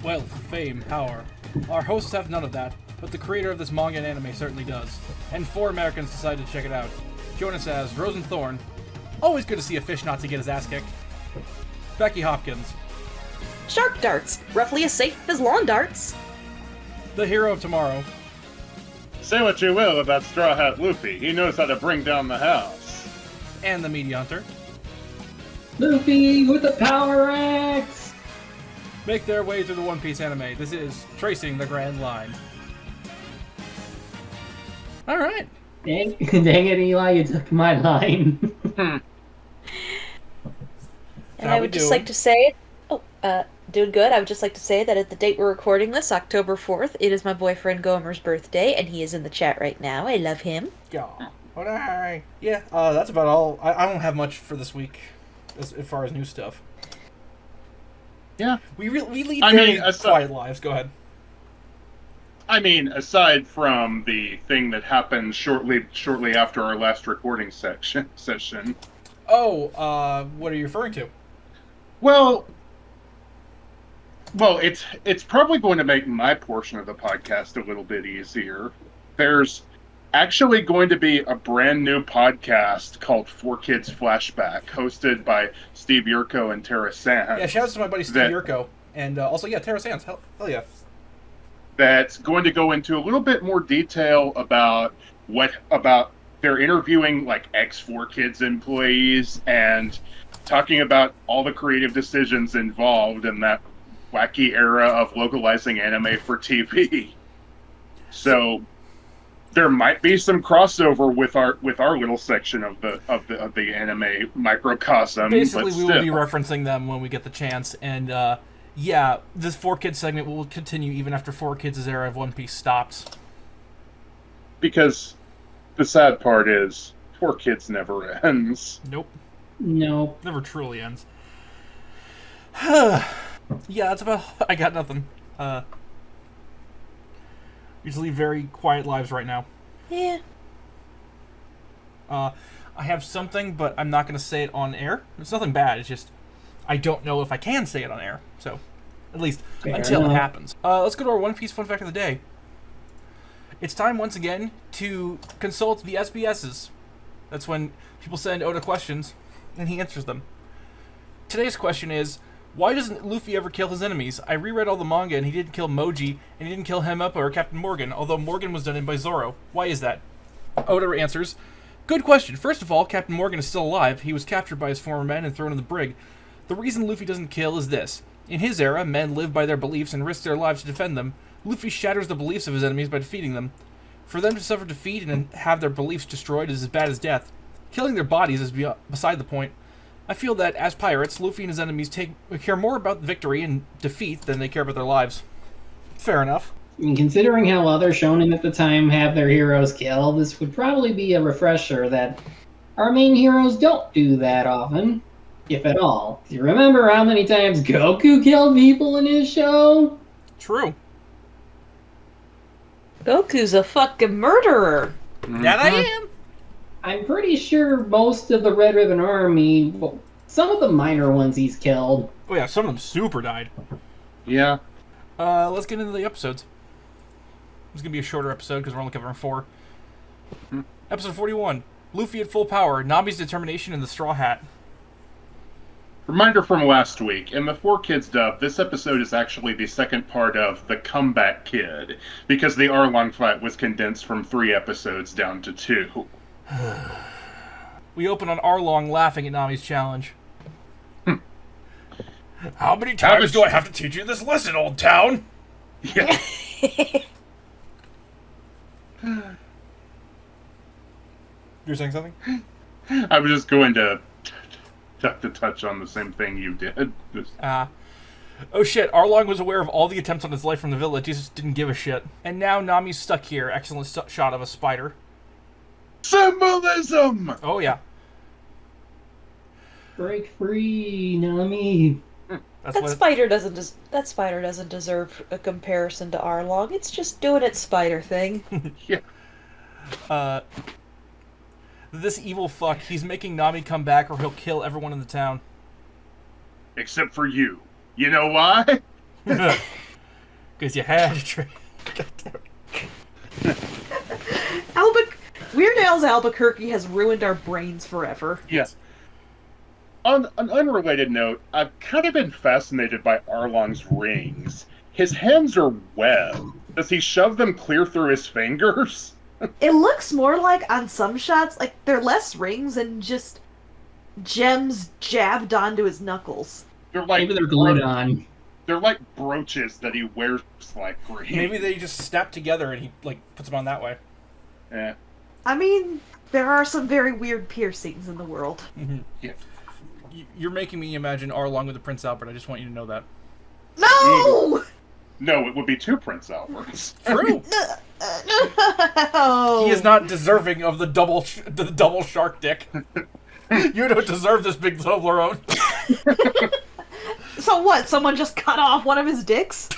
wealth, fame, power. Our hosts have none of that, but the creator of this manga and anime certainly does. And 4 Americans decided to check it out. Join us as Rosenthorn. Always good to see a fish not to get his ass kicked. Becky Hopkins. Shark darts, roughly as safe as lawn darts. The Hero of Tomorrow. Say what you will about Straw Hat Luffy, he knows how to bring down the house. And the Meat Hunter. Luffy with the power axe! Make their way through the One Piece anime. This is Tracing the Grand Line. Alright. Dang it, Eli, you took my line. And I would just like to say, doing good. I would just like to say that at the date we're recording this, October 4th, it is my boyfriend Gomer's birthday, and he is in the chat right now. I love him. Yeah. Yeah, that's about all. I don't have much for this week as far as new stuff. Yeah. We lead very quiet lives. Go ahead. I mean, aside from the thing that happened shortly after our last recording session. Oh, what are you referring to? Well, it's probably going to make my portion of the podcast a little bit easier. There's actually going to be a brand new podcast called 4Kids Flashback, hosted by Steve Yurko and Tara Sands. Yeah, shout out to my buddy Steve Yurko. And also, yeah, Tara Sands. Hell yeah. That's going to go into a little bit more detail about they're interviewing like ex-4Kids employees and talking about all the creative decisions involved in that wacky era of localizing anime for TV. So there might be some crossover with our little section of the anime microcosm. Basically, we will be referencing them when we get the chance, and yeah, this 4Kids segment will continue even after 4Kids' era of One Piece stops. Because the sad part is 4Kids never ends. Nope. No. Never truly ends. Yeah, that's about... I got nothing. Usually very quiet lives right now. Yeah. I have something, but I'm not going to say it on air. It's nothing bad, it's just... I don't know if I can say it on air, so... At least, until it happens. Let's go to our One Piece Fun Fact of the Day. It's time, once again, to consult the SBSs. That's when people send Oda questions, and he answers them. Today's question is, why doesn't Luffy ever kill his enemies? I reread all the manga, and he didn't kill Moji, and he didn't kill Hemappa or Captain Morgan, although Morgan was done in by Zoro. Why is that? Oda answers, good question. First of all, Captain Morgan is still alive. He was captured by his former men and thrown in the brig. The reason Luffy doesn't kill is this. In his era, men live by their beliefs and risk their lives to defend them. Luffy shatters the beliefs of his enemies by defeating them. For them to suffer defeat and have their beliefs destroyed is as bad as death. Killing their bodies is beside the point. I feel that, as pirates, Luffy and his enemies care more about victory and defeat than they care about their lives. Fair enough. I mean, considering how other shonen at the time have their heroes killed, this would probably be a refresher that our main heroes don't do that often, if at all. Do you remember how many times Goku killed people in his show? True. Goku's a fucking murderer. That I am. I'm pretty sure most of the Red Ribbon Army, well, some of the minor ones he's killed. Oh yeah, some of them super died. Yeah. Let's get into the episodes. It's going to be a shorter episode because we're only covering 4. Episode 41. Luffy at full power. Nami's determination in the Straw Hat. Reminder from last week, in the 4Kids dub, this episode is actually the second part of The Comeback Kid, because the Arlong fight was condensed from 3 episodes down to 2. We open on Arlong laughing at Nami's challenge. How many times do I have to teach you this lesson, old town? Yeah. You're saying something? I was just going to touch on the same thing you did. Oh shit, Arlong was aware of all the attempts on his life from the village, he just didn't give a shit. And now Nami's stuck here. Excellent shot of a spider. Symbolism! Oh yeah. Break free, Nami. That spider doesn't deserve a comparison to Arlong. It's just doing its spider thing. Yeah. This evil fuck, he's making Nami come back or he'll kill everyone in the town. Except for you. You know why? Because you had to trade. Weird Al's Albuquerque has ruined our brains forever. Yes. On an unrelated note, I've kind of been fascinated by Arlong's rings. His hands are webbed. Does he shove them clear through his fingers? It looks more like, on some shots, like they're less rings and just gems jabbed onto his knuckles. They're like Maybe they're glued on. They're like brooches that he wears like green. Maybe they just snap together and he like puts them on that way. Yeah. I mean, there are some very weird piercings in the world. Mm-hmm. Yeah. You're making me imagine Arlong with the Prince Albert. I just want you to know that. No! No, it would be two Prince Alberts. True. No! He is not deserving of the double shark dick. You don't deserve this big Toblerone. So what? Someone just cut off one of his dicks?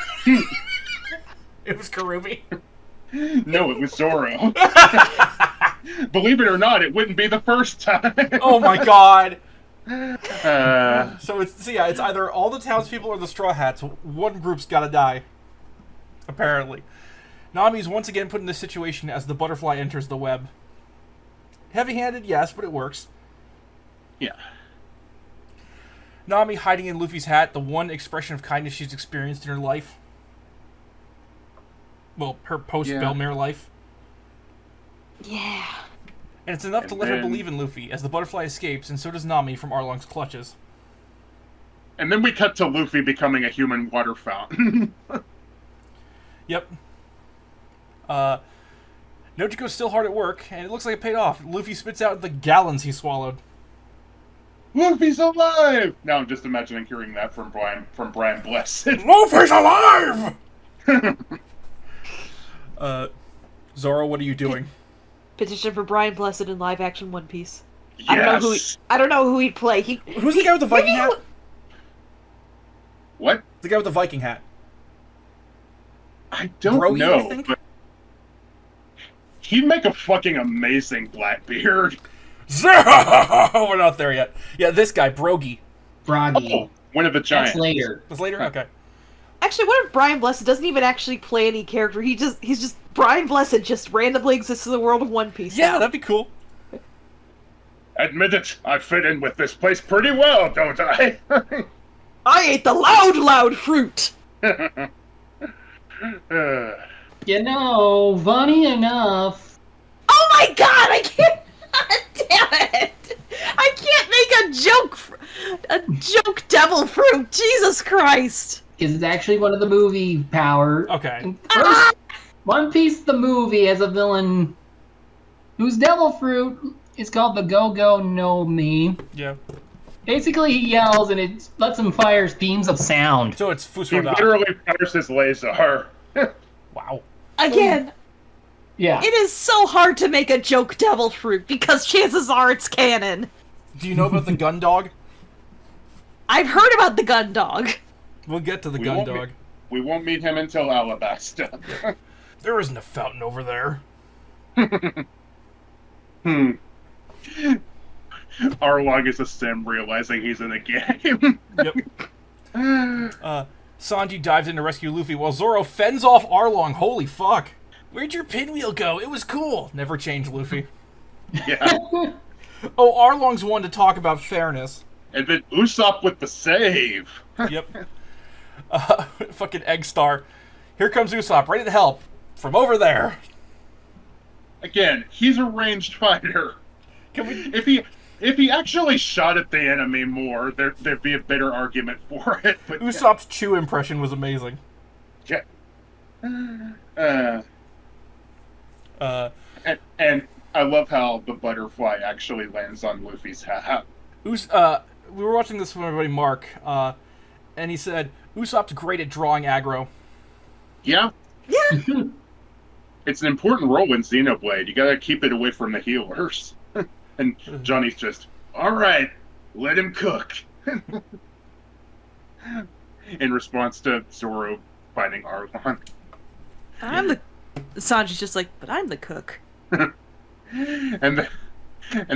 It was Karubi. No, it was Zoro. Believe it or not, it wouldn't be the first time. Oh my god. Uh, So it's either all the townspeople or the Straw Hats. One group's gotta die. Apparently. Nami's once again put in this situation as the butterfly enters the web. Heavy-handed, yes, but it works. yeah. Nami hiding in Luffy's hat, the one expression of kindness she's experienced in her life. Well, her post-Belmare life. Yeah. And it's enough to let her then- believe in Luffy, as the butterfly escapes, and so does Nami from Arlong's clutches. And then we cut to Luffy becoming a human water fountain. Yep. Nojiko's still hard at work, and it looks like it paid off. Luffy spits out the gallons he swallowed. Luffy's alive! Now I'm just imagining hearing that from Brian Blessed. Luffy's alive! Zoro, what are you doing? Petition for Brian Blessed in live-action One Piece. Yes! I don't know who he'd play. Who's the guy with the Viking hat? What? The guy with the Viking hat. I don't Brogy, know. I think? But he'd make a fucking amazing Blackbeard. We're not there yet. Yeah, this guy, Brogy. Froggy. Oh, one of the giants. That's later. That's later? Okay. Actually, what if Brian Blessed doesn't even actually play any character? He's just Brian Blessed just randomly exists in the world of One Piece. Yeah, that'd be cool. Admit it, I fit in with this place pretty well, don't I? I ate the loud fruit! You know, funny enough. Oh my god, I can't... Damn it! I can't make a joke devil fruit! Jesus Christ! Because it's actually one of the movie power. Okay. First, One Piece the movie has a villain whose devil fruit is called the Go-Go No Mi. Yeah. Basically, he yells and it lets him fire beams of sound. So it's He Fusroda. literally fires his laser. Wow. Again, Yeah. it is so hard to make a joke devil fruit because chances are it's canon. Do you know about the gun dog? I've heard about the gun dog. We'll get to the We gun won't dog. We won't meet him until Alabasta. There isn't a fountain over there. Arlong is a sim realizing he's in a game. Yep. Sanji dives in to rescue Luffy while Zoro fends off Arlong. Holy fuck. Where'd your pinwheel go? It was cool. Never change, Luffy. Yeah. Oh, Arlong's one to talk about fairness. And then Usopp with the save. Yep. Fucking Egg Star. Here comes Usopp, ready to help. From over there. Again, he's a ranged fighter. Can we... If he actually shot at the enemy more, there'd be a better argument for it. But Usopp's Chew impression was amazing. yeah. And I love how the butterfly actually lands on Luffy's hat. We were watching this with my buddy Mark, and he said, Usopp's great at drawing aggro. Yeah. Yeah. It's an important role in Xenoblade. You gotta keep it away from the healers. And Johnny's just, alright, let him cook. In response to Zoro fighting Arlong. Sanji's just like, but I'm the cook. And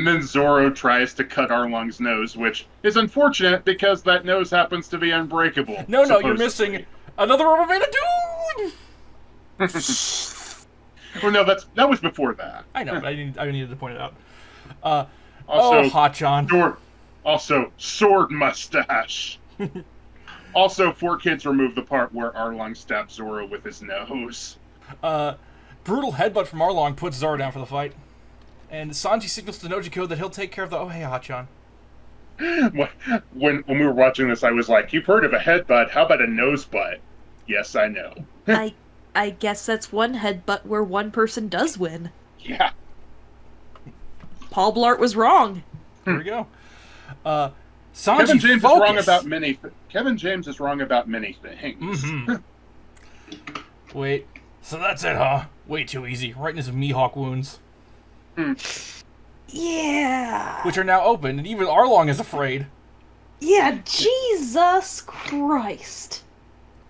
then Zoro tries to cut Arlong's nose, which is unfortunate because that nose happens to be unbreakable. No, you're supposedly. missing another rubber band of Well, no, that was before that. I know, but I needed to point it out. Also, Hotchan. Also, sword mustache. Also, 4Kids removed the part where Arlong stabbed Zoro with his nose. Brutal headbutt from Arlong puts Zoro down for the fight. And Sanji signals to Nojiko that he'll take care of the... Oh, hey, Hotchan. When we were watching this, I was like, you've heard of a headbutt. How about a nose butt? Yes, I know. I guess that's one headbutt where one person does win. Yeah. Paul Blart was wrong. Here we go. Sanji, Kevin James focus. is wrong about many. Kevin James is wrong about many things. Mm-hmm. Wait, so that's it, huh? Way too easy. Right in his Mihawk wounds. Yeah. Which are now open, and even Arlong is afraid. Yeah, Jesus Christ.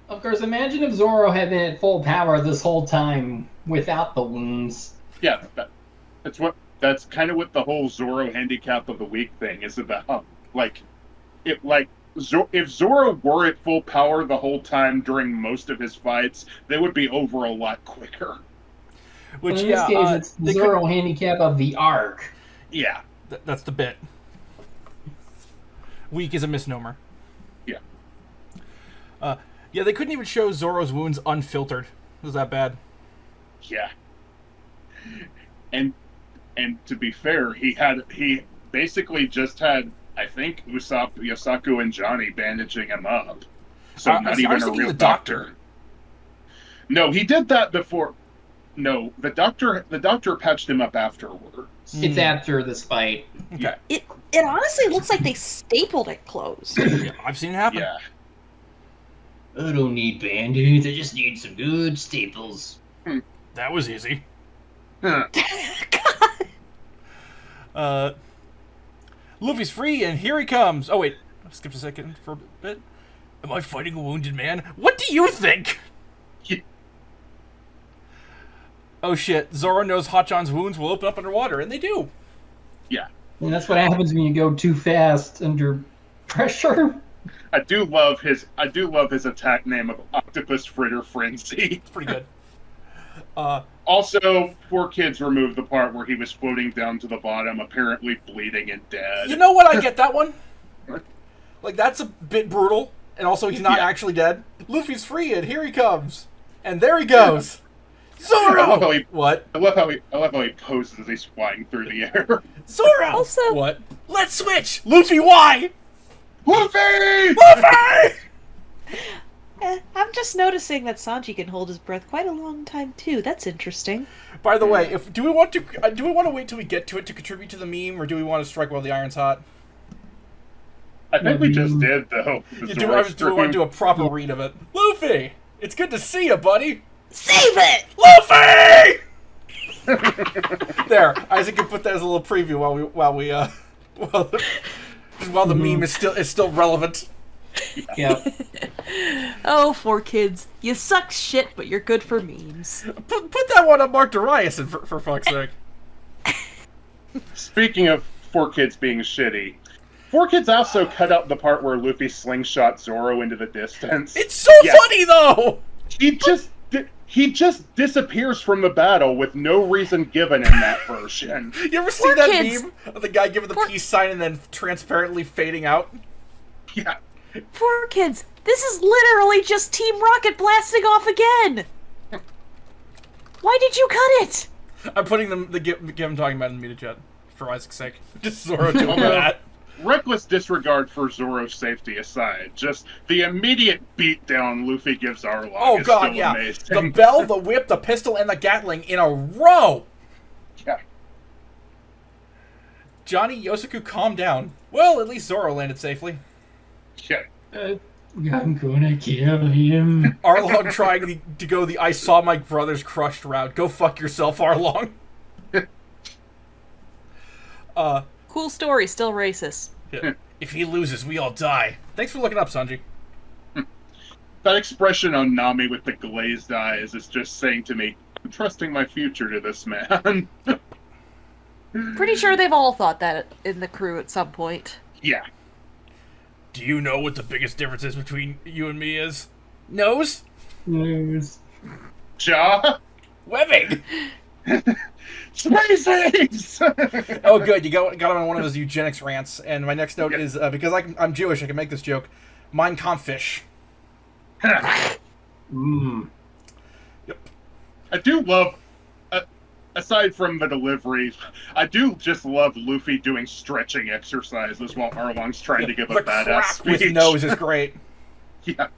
Of course, imagine if Zoro had been at full power this whole time without the wounds. Yeah, that's kind of what the whole Zoro handicap of the week thing is about. If Zoro were at full power the whole time during most of his fights, they would be over a lot quicker. Which, in this case, it's the Zoro handicap of the arc. Yeah. That's the bit. Weak is a misnomer. Yeah. Yeah, they couldn't even show Zoro's wounds unfiltered. It was that bad. Yeah. And to be fair, he basically just had, I think, Yosaku and Johnny bandaging him up. So not even a real doctor. No, he did that before. No, the doctor patched him up afterwards. It's after this fight. Okay. It honestly looks like they stapled it closed. Yeah, I've seen it happen. Yeah. I don't need band-aids, I just need some good staples. That was easy. Huh. Luffy's free, and here he comes. Oh, wait. I skipped a second for a bit. Am I fighting a wounded man? What do you think? Yeah. Oh, shit. Zoro knows Hotchan's wounds will open up underwater, and they do. Yeah. And that's what happens when you go too fast under pressure. I do love his attack name of Octopus Fritter Frenzy. It's pretty good. Also, 4Kids removed the part where he was floating down to the bottom, apparently bleeding and dead. You know what? I get that one. Like, that's a bit brutal. And also, he's not actually dead. Luffy's free, and here he comes. And there he goes. Zoro! I love how he poses as he's flying through the air. Zoro! Also... What? Let's switch! Luffy, why? Luffy! Luffy! I'm just noticing that Sanji can hold his breath quite a long time too. That's interesting. By the way, do we want to wait till we get to it to contribute to the meme, or do we want to strike while the iron's hot? I think we just did though. Do we want to do a proper read of it? Luffy, it's good to see you, buddy. Save it, Luffy! There, Isaac can put that as a little preview while the meme is still relevant. Yeah. Oh, 4Kids, you suck shit, but you're good for memes. Put that one on Mark Darius for fuck's sake. Speaking of 4Kids being shitty, 4Kids also cut out the part where Luffy slingshot Zoro into the distance. It's so funny though. He just disappears from the battle with no reason given in that version. You ever see that meme of the guy giving the peace sign and then transparently fading out? Yeah. 4Kids, this is literally just Team Rocket blasting off again! Why did you cut it? I'm putting him talking about in the media chat, for Isaac's sake. Just Zoro doing that. Reckless disregard for Zoro's safety aside, just the immediate beatdown Luffy gives Arlong is still amazing. The bell, the whip, the pistol, and the Gatling in a row! Yeah. Johnny, Yosaku, calm down. Well, at least Zoro landed safely. Yeah. I'm gonna kill him. Arlong trying to go the I saw my brother's crushed route. Go fuck yourself, Arlong. Cool story, still racist. Yeah. If he loses, we all die. Thanks for looking up, Sanji. That expression on Nami with the glazed eyes is just saying to me, I'm trusting my future to this man. Pretty sure they've all thought that in the crew at some point. Yeah. Do you know what the biggest difference is between you and me is? Nose? Nose. Jaw. Webbing! Spaces! Oh, good. You got him on one of his eugenics rants. And my next note is, because I'm Jewish, I can make this joke. Mein Kampf-fish. Mm. Yep. I do love, aside from the delivery, I do just love Luffy doing stretching exercises while Arlong's trying to give a the badass crack speech. with nose is great. Yeah.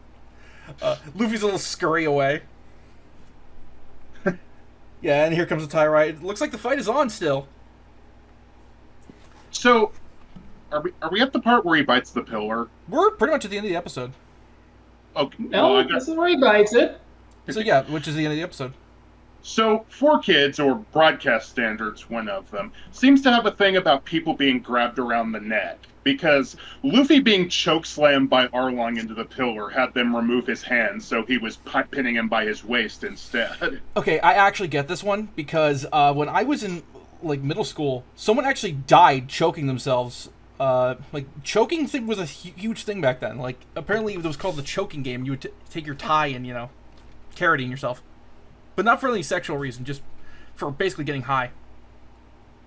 Luffy's a little scurry away. Yeah, and here comes the tie ride. It looks like the fight is on still. So, are we at the part where he bites the pillar? We're pretty much at the end of the episode. Okay. No, this is where he bites it. So yeah, which is the end of the episode. So, 4Kids, or broadcast standards, one of them, seems to have a thing about people being grabbed around the neck. Because Luffy being chokeslammed by Arlong into the pillar had them remove his hands, so he was pinning him by his waist instead. Okay, I actually get this one, because when I was in middle school, someone actually died choking themselves. Choking thing was a huge thing back then. Apparently it was called the choking game. You would take your tie and, carroting yourself. But not for any sexual reason, just for basically getting high.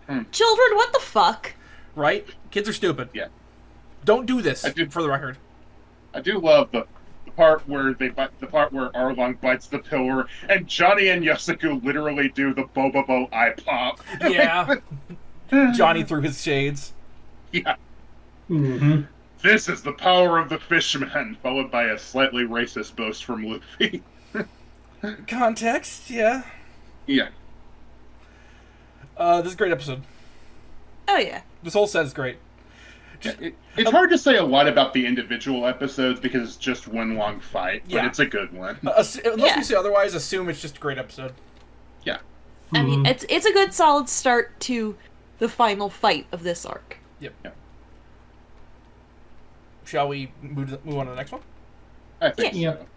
Children, what the fuck? Right? Kids are stupid. Yeah. Don't do this, for the record. I do love the part where Arlong bites the pillar, and Johnny and Yosuke literally do the Bobobo eye pop. Yeah. Johnny threw his shades. Yeah. Mm-hmm. This is the power of the fishman, followed by a slightly racist boast from Luffy. Context, yeah. Yeah. This is a great episode. Oh yeah. This whole set is great. It's hard to say a lot about the individual episodes because it's just one long fight, but Yeah. it's a good one. Unless we say otherwise, assume it's just a great episode. Yeah. I mean, it's a good solid start to the final fight of this arc. Yep. Yeah. Shall we move on to the next one? I think so. Yep.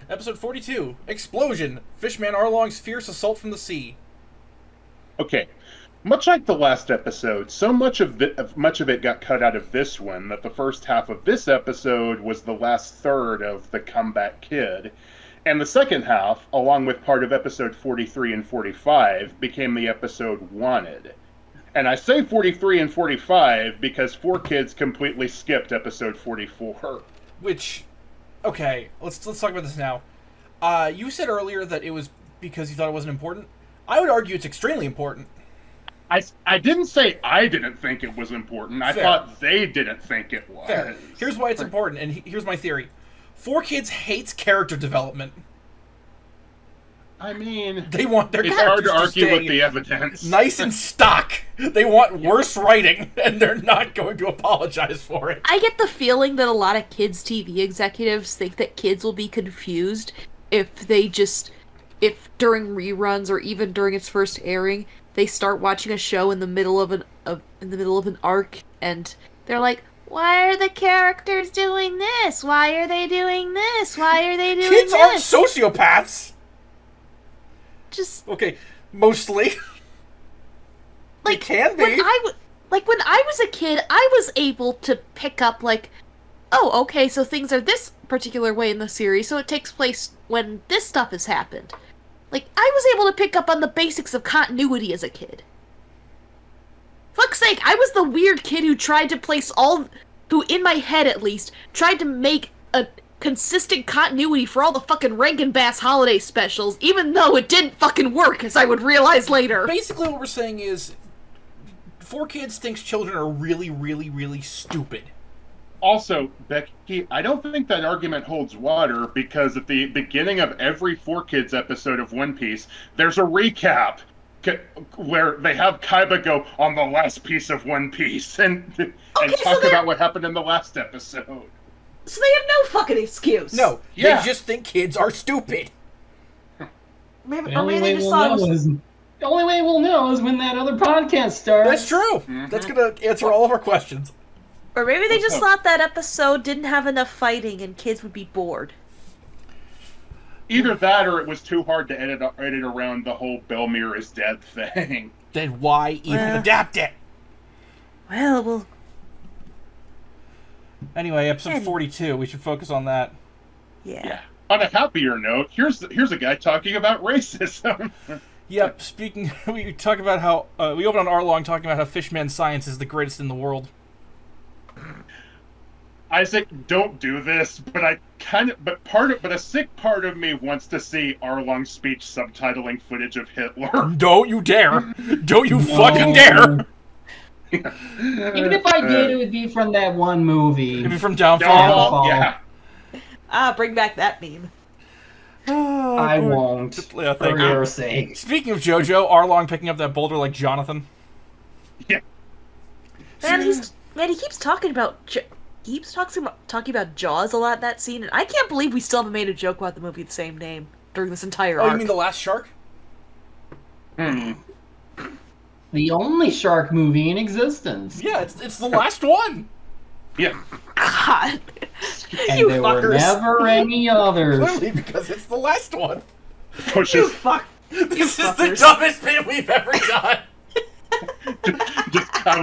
Episode 42, Explosion, Fishman Arlong's fierce assault from the sea. Okay. Much like the last episode, so much of it got cut out of this one that the first half of this episode was the last third of the comeback kid, and the second half, along with part of episode 43 and 45, became the episode wanted. And I say 43 and 45 because 4Kids completely skipped episode 44. Which, okay, let's talk about this now. You said earlier that it was because you thought it wasn't important. I would argue it's extremely important. I didn't say I didn't think it was important. I Fair. thought they didn't think it was. Fair. Here's why it's important, and here's my theory. 4Kids hates character development. I mean, They want their it's hard characters to argue stay with the evidence. nice and stock. They want worse writing, and they're not going to apologize for it. I get the feeling that a lot of kids' TV executives think that kids will be confused if during reruns or even during its first airing, they start watching a show in the middle of an arc, and they're like, "Why are the characters doing this? Why are they doing this? Why are they doing Kids this?" aren't sociopaths. Just Okay, mostly. like can be. when I was a kid, I was able to pick up oh, okay, so things are this particular way in the series, so it takes place when this stuff has happened. I was able to pick up on the basics of continuity as a kid. Fuck's sake, I was the weird kid who in my head at least, tried to make a consistent continuity for all the fucking Rankin Bass holiday specials, even though it didn't fucking work, as I would realize later. Basically what we're saying is 4Kids thinks children are really, really, really stupid. Also, Becky, I don't think that argument holds water because at the beginning of every 4Kids episode of One Piece, there's a recap where they have Kaiba go on the last piece of One Piece and talk about what happened in the last episode. So they have no fucking excuse. No, Yeah. they just think kids are stupid. Maybe, The or only maybe way they just we'll thought it know was... the only way we'll know is when that other podcast starts. That's true. That's gonna answer all of our questions. Or maybe they just thought that episode didn't have enough fighting and kids would be bored. Either that or it was too hard to edit around the whole Belmere is dead thing. Then why even adapt it? Well, Anyway, episode 42. We should focus on that. yeah. On a happier note, here's a guy talking about racism. Yep. Speaking, we talk about how we open on Arlong talking about how fishman science is the greatest in the world. Isaac, don't do this, but a sick part of me wants to see Arlong's speech subtitling footage of Hitler. Don't you dare! Don't you fucking dare! Even if I did, it would be from that one movie. It'd be from Downfall. Yeah. Bring back that meme. I won't. Yeah, For your sake. Speaking of JoJo, Arlong picking up that boulder like Jonathan. Yeah. Man, he keeps talking about talking about Jaws a lot in that scene, and I can't believe we still haven't made a joke about the movie the same name during this entire arc. Oh, you mean The Last Shark? The only shark movie in existence. Yeah, it's the last one. Yeah. God. And You there fuckers. were never any others. Clearly, because it's the last one. You Pushes. fuck. This is the fuckers. dumbest bit we've ever done. I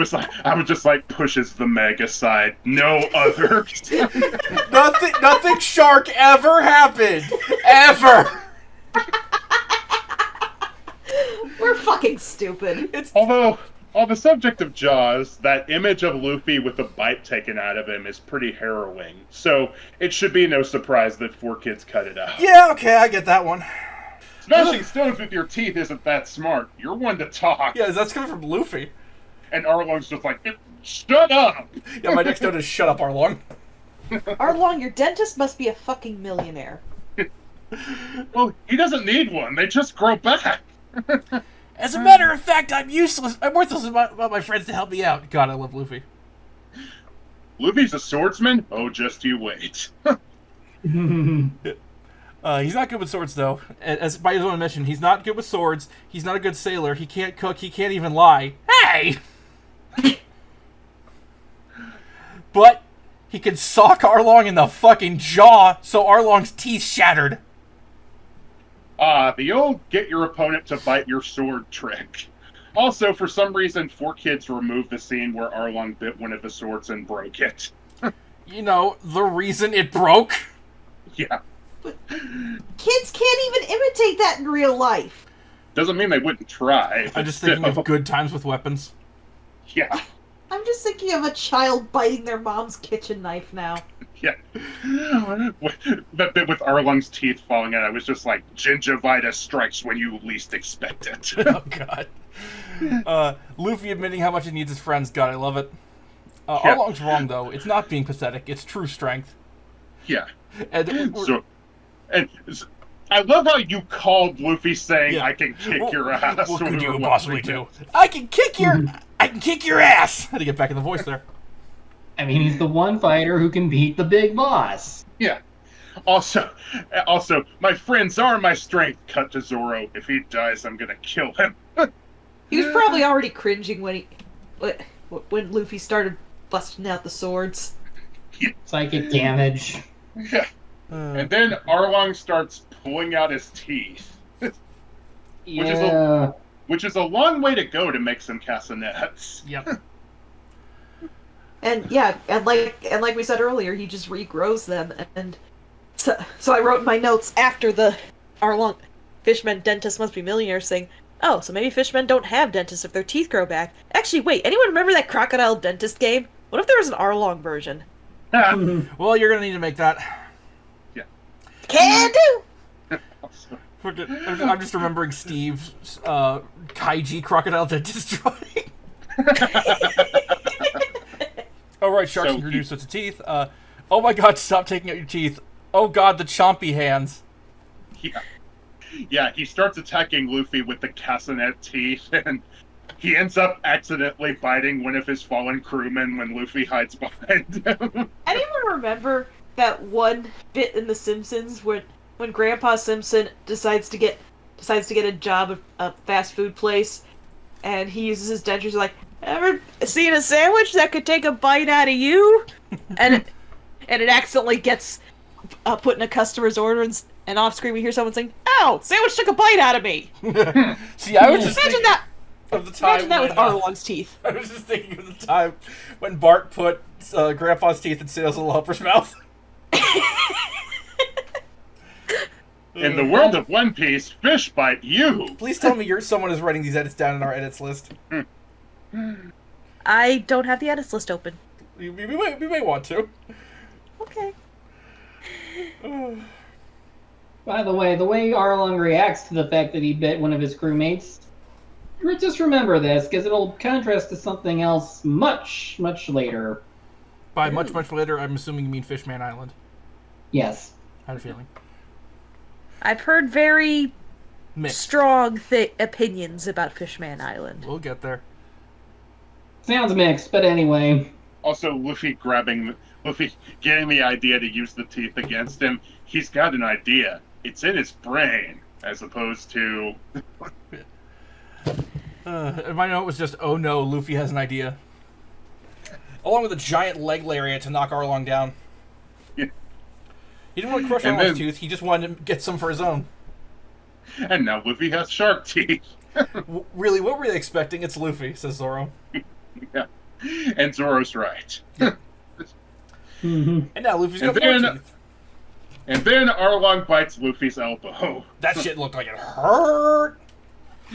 was just like pushes the meg aside. No others. Nothing shark ever happened. Ever. We're fucking stupid. Although, on the subject of Jaws, that image of Luffy with the bite taken out of him is pretty harrowing. So it should be no surprise that 4Kids cut it out. Yeah, okay, I get that one. Smashing stones with your teeth isn't that smart. You're one to talk. Yeah, that's coming from Luffy. And Arlong's just like, shut up! Yeah, my next note is shut up, Arlong. Arlong, your dentist must be a fucking millionaire. Well, he doesn't need one. They just grow back. As a matter of fact, I'm useless. I'm worthless about my friends to help me out. God, I love Luffy. Luffy's a swordsman? Oh, just you wait. He's not good with swords, though. As by his own admission, he's not good with swords. He's not a good sailor. He can't cook. He can't even lie. Hey! But he can sock Arlong in the fucking jaw, so Arlong's teeth shattered. The old get your opponent to bite your sword trick. Also, for some reason, 4Kids removed the scene where Arlong bit one of the swords and broke it. You know, the reason it broke? Yeah. Kids can't even imitate that in real life. Doesn't mean they wouldn't try. I'm just thinking of good times with weapons. Yeah. I'm just thinking of a child biting their mom's kitchen knife now. Yeah. That bit with Arlong's teeth falling out, I was just like, gingivitis strikes when you least expect it. Oh, God. Luffy admitting how much he needs his friends. God, I love it. Yeah. Arlong's wrong, though. It's not being pathetic. It's true strength. Yeah. And I love how you called Luffy saying, Yeah. I can kick your ass. What when could we you were possibly watching do? I can kick your ass! Had to get back in the voice there. I mean, he's the one fighter who can beat the big boss. Yeah. Also, my friends are my strength. Cut to Zoro. If he dies, I'm gonna kill him. He was probably already cringing when Luffy started busting out the swords. Psychic damage. Yeah. And then Arlong starts pulling out his teeth, Yeah. which is a long way to go to make some castanets. Yep. And yeah, and like we said earlier, he just regrows them. And so I wrote in my notes after the Arlong fishmen dentists must be millionaires saying, oh, so maybe fishmen don't have dentists if their teeth grow back. Actually, wait, anyone remember that crocodile dentist game? What if there was an Arlong version? Well, you're gonna need to make that. Yeah. Can do! I'm just remembering Steve's Kaiji crocodile dentist drawing. Oh, right, sharks So can produce such teeth. Oh my god, stop taking out your teeth. Oh god, the chompy hands. Yeah. Yeah, he starts attacking Luffy with the castanet teeth, and he ends up accidentally biting one of his fallen crewmen when Luffy hides behind him. Anyone remember that one bit in The Simpsons when Grandpa Simpson decides to get a job at a fast food place, and he uses his dentures like, ever seen a sandwich that could take a bite out of you? and it accidentally gets put in a customer's order, and off screen we hear someone saying, "Ow! Sandwich took a bite out of me." See, I was just Imagine thinking that. of the time Imagine that with Arlong's teeth. I was just thinking of the time when Bart put Grandpa's teeth in Sail's little helper's mouth. In the world of One Piece, fish bite you. Please tell me someone is writing these edits down in our edits list. I don't have the edits list open. We may want to. Okay. By the way Arlong reacts to the fact that he bit one of his crewmates, just remember this, because it'll contrast to something else much, much later. By much later, I'm assuming you mean Fishman Island. Yes. I had a feeling. I've heard very Mixed. strong opinions about Fishman Island. We'll get there. Sounds mixed, but anyway. Also, Luffy getting the idea to use the teeth against him. He's got an idea. It's in his brain, as opposed to... My note was just, oh no, Luffy has an idea. Along with a giant leg lariat to knock Arlong down. Yeah. He didn't want to crush Arlong's tooth, he just wanted to get some for his own. And now Luffy has shark teeth. Really, what were they expecting? It's Luffy, says Zoro. Yeah. And Zoro's right. And now Luffy's got more teeth. And then Arlong bites Luffy's elbow. That shit looked like it hurt!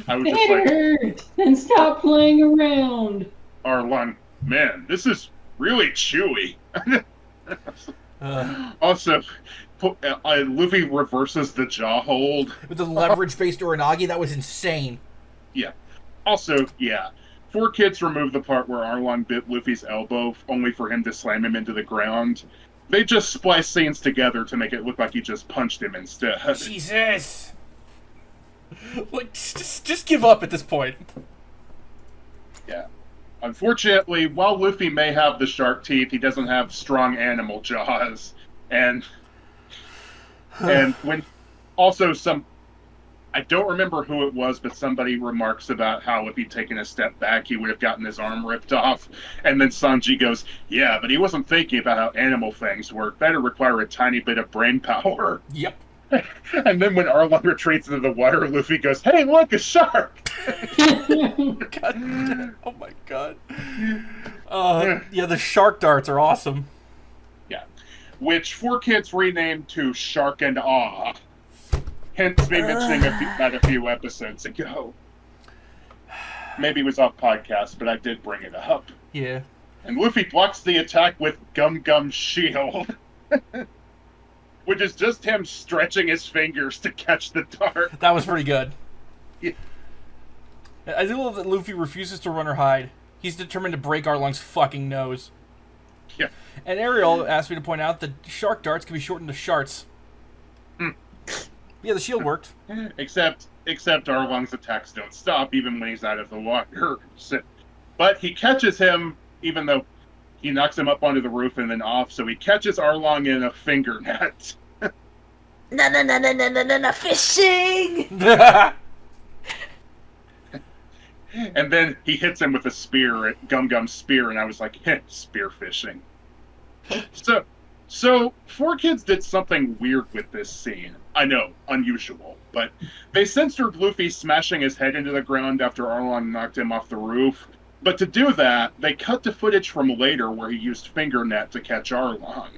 I was just It like, hurt! And stop playing around! Arlong, man, this is really chewy. Also, Luffy reverses the jaw hold. With the leverage-based Uranagi, that was insane. Yeah. Also, yeah. 4 Kids removed the part where Arlong bit Luffy's elbow, only for him to slam him into the ground. They just spliced scenes together to make it look like he just punched him instead. Jesus! Like, just give up at this point. Yeah. Unfortunately, while Luffy may have the shark teeth, he doesn't have strong animal jaws. And when also I don't remember who it was, but somebody remarks about how if he'd taken a step back, he would have gotten his arm ripped off. And then Sanji goes, yeah, but he wasn't thinking about how animal things work. That'd require a tiny bit of brain power. Yep. And then when Arlong retreats into the water, Luffy goes, hey, look, a shark! God, oh my god. Yeah, the shark darts are awesome. Yeah. Which 4 Kids renamed to Shark and Awe. Hence me mentioning that a few episodes ago. Maybe it was off podcast, but I did bring it up. Yeah. And Luffy blocks the attack with Gum Gum Shield. Which is just him stretching his fingers to catch the dart. That was pretty good. Yeah. I do love that Luffy refuses to run or hide. He's determined to break Arlong's fucking nose. Yeah. And Ariel asked me to point out that shark darts can be shortened to sharts. Yeah, the shield worked. Except Arlong's attacks don't stop even when he's out of the water. But he catches him, even though he knocks him up onto the roof and then off, so he catches Arlong in a finger net. No, fishing! And then he hits him with a spear, Gum Gum's spear, and I was like, spear fishing. So 4 Kids did something weird with this scene. I know, unusual, but they censored Luffy smashing his head into the ground after Arlong knocked him off the roof. But to do that, they cut to footage from later where he used finger net to catch Arlong.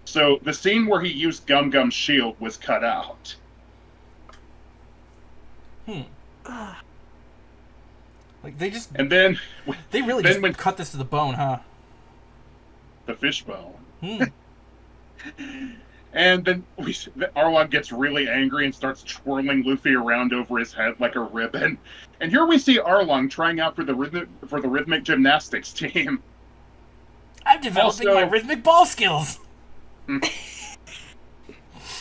So the scene where he used Gum Gum's shield was cut out. Like, they just... And then... They really then just cut this to the bone, huh? The fishbone. And then Arlong gets really angry and starts twirling Luffy around over his head like a ribbon. And here we see Arlong trying out for the rhythmic gymnastics team. I'm developing my rhythmic ball skills.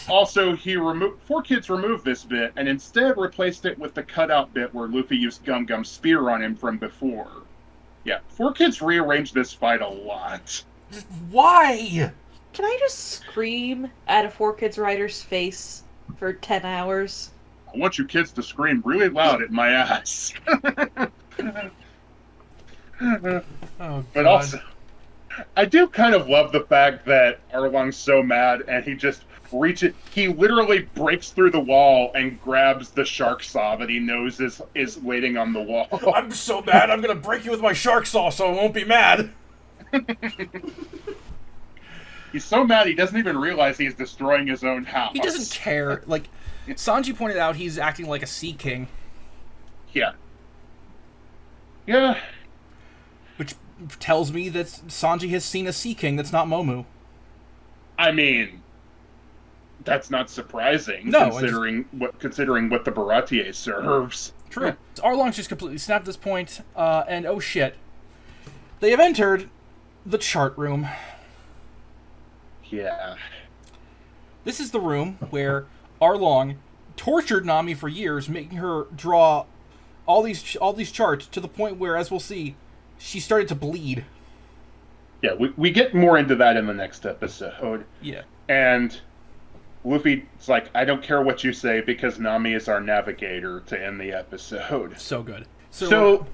Also, 4 Kids removed this bit and instead replaced it with the cutout bit where Luffy used Gum Gum's spear on him from before. Yeah, 4 Kids rearranged this fight a lot. Why? Can I just scream at a 4 Kids writer's face for 10 hours? I want you kids to scream really loud at my ass. Oh, God. But also, I do kind of love the fact that Arlong's so mad and he literally breaks through the wall and grabs the shark saw that he knows is waiting on the wall. I'm so mad, I'm gonna break you with my shark saw so I won't be mad. He's so mad he doesn't even realize he's destroying his own house. He doesn't care. Like, Sanji pointed out he's acting like a sea king, Yeah. Yeah. which tells me that Sanji has seen a sea king that's not Momu. I mean, that's not surprising, No, considering what the Baratier serves. True. Arlong's just completely snapped at this point, and oh shit. They have entered the chart room. Yeah. This is the room where Arlong tortured Nami for years, making her draw all these charts to the point where, as we'll see, she started to bleed. Yeah, we get more into that in the next episode. Yeah. And Luffy's like, I don't care what you say because Nami is our navigator to end the episode. So good. So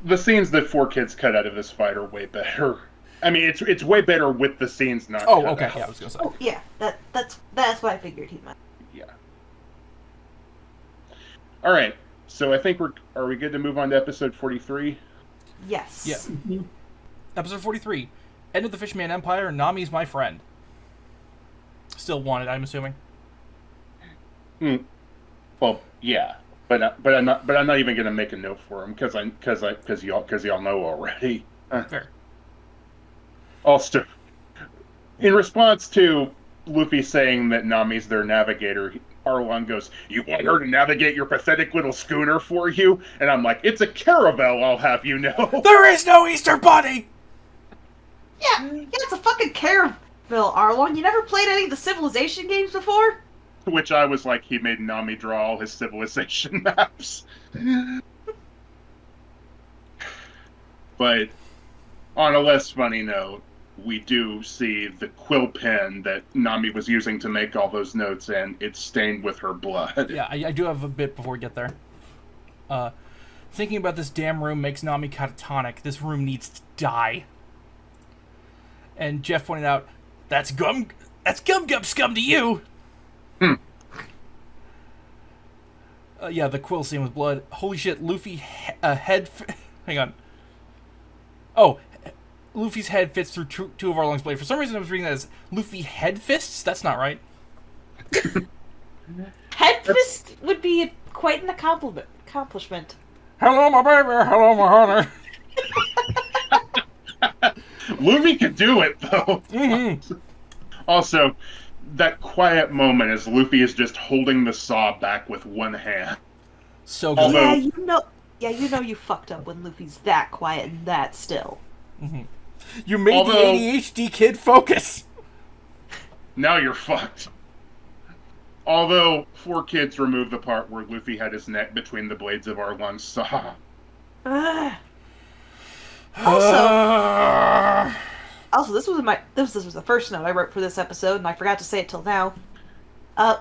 the scenes that 4Kids cut out of this fight are way better. I mean, it's way better with the scenes not Oh, cut okay. out. Yeah, I was gonna say. Oh yeah, that's what I figured he meant. Yeah. All right. So I think are we good to move on to episode 43? Yes. Yeah. Episode 43. End of the Fishman Empire. Nami's my friend. Still wanted, I'm assuming. Well, yeah, but I'm not even gonna make a note for him because y'all know already. Fair. Also, in response to Luffy saying that Nami's their navigator, Arlong goes, "You want her to navigate your pathetic little schooner for you?" And I'm like, "It's a caravel, I'll have you know." There is no Easter Bunny! Yeah, it's a fucking caravel, Arlong. You never played any of the Civilization games before? Which I was like, he made Nami draw all his civilization maps. But on a less funny note, we do see the quill pen that Nami was using to make all those notes, and it's stained with her blood. Yeah, I do have a bit before we get there. Thinking about this damn room makes Nami catatonic. This room needs to die. And Jeff pointed out, that's gum scum to you! Yeah, the quill scene with blood. Holy shit, Luffy head... Hang on. Oh, Luffy's head fits through two of Arlong's blade. For some reason I was reading that as Luffy head fists? That's not right. Head fist would be quite an accomplishment. Hello, my baby. Hello, my honey. Luffy could do it, though. Mm-hmm. Also, that quiet moment as Luffy is just holding the saw back with one hand. So good. Although- you know you fucked up when Luffy's that quiet and that still. Mm-hmm. You made the ADHD kid focus. Now you're fucked. Although 4Kids removed the part where Luffy had his neck between the blades of Arlong's saw. Also, this was the first note I wrote for this episode, and I forgot to say it till now.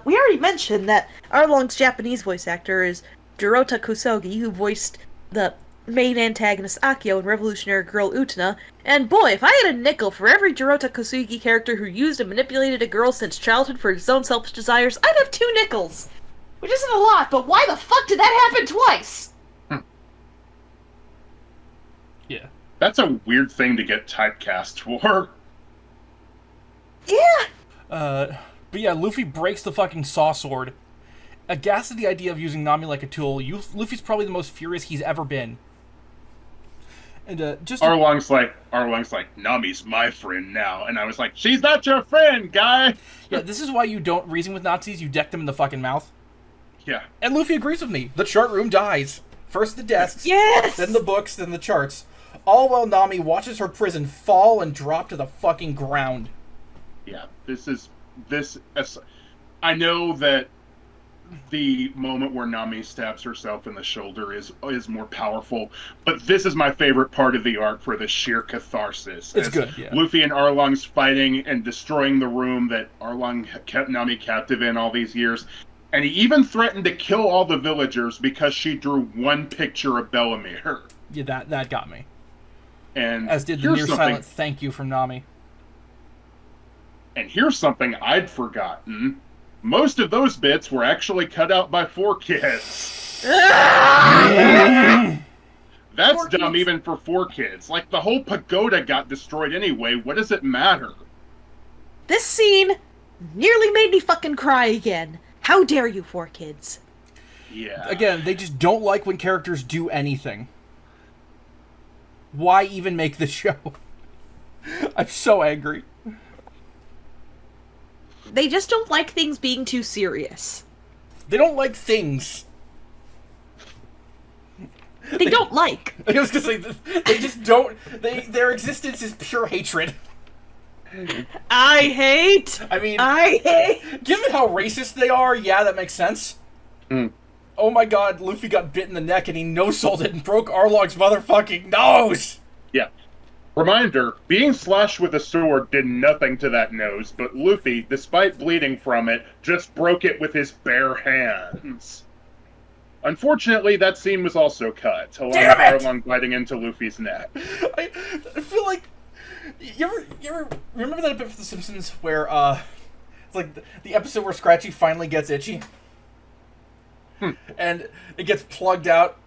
We already mentioned that Arlong's Japanese voice actor is Jirota Kusogi, who voiced the main antagonist Akio in Revolutionary Girl Utena, and boy, if I had a nickel for every Jirota Kusogi character who used and manipulated a girl since childhood for his own selfish desires, I'd have 2 nickels! Which isn't a lot, but why the fuck did that happen twice? Yeah. That's a weird thing to get typecast for. Yeah! But yeah, Luffy breaks the fucking saw sword. Aghast at the idea of using Nami like a tool, Luffy's probably the most furious he's ever been. And Arlong's like, Nami's my friend now. And I was like, she's not your friend, guy! Yeah, this is why you don't reason with Nazis, you deck them in the fucking mouth. Yeah. And Luffy agrees with me. The chart room dies. First the desks, Yes! then the books, then the charts. All while Nami watches her prison fall and drop to the fucking ground. Yeah, I know that the moment where Nami stabs herself in the shoulder is more powerful, but this is my favorite part of the arc for the sheer catharsis. It's good, yeah. Luffy and Arlong's fighting and destroying the room that Arlong kept Nami captive in all these years. And he even threatened to kill all the villagers because she drew one picture of Bellamere. Yeah, that got me. And as did the near silent thank you from Nami. And here's something I'd forgotten. Most of those bits were actually cut out by 4Kids. That's 4Kids. dumb even for 4Kids. Like, the whole pagoda got destroyed anyway. What does it matter? This scene nearly made me fucking cry again. How dare you, 4Kids? Yeah. Again, they just don't like when characters do anything. Why even make the show? I'm so angry. They just don't like things being too serious. They don't like things. They don't like. I was gonna say, they just don't. Their existence is pure hatred. I hate. I mean, given how racist they are, yeah, that makes sense. Mm. Oh my god, Luffy got bit in the neck and he no-sold it and broke Arlong's motherfucking nose! Yeah. Reminder, being slashed with a sword did nothing to that nose, but Luffy, despite bleeding from it, just broke it with his bare hands. Unfortunately, that scene was also cut, along with Arlong biting into Luffy's neck. I feel like... You ever remember that bit from The Simpsons where, it's like the episode where Scratchy finally gets itchy? And it gets plugged out,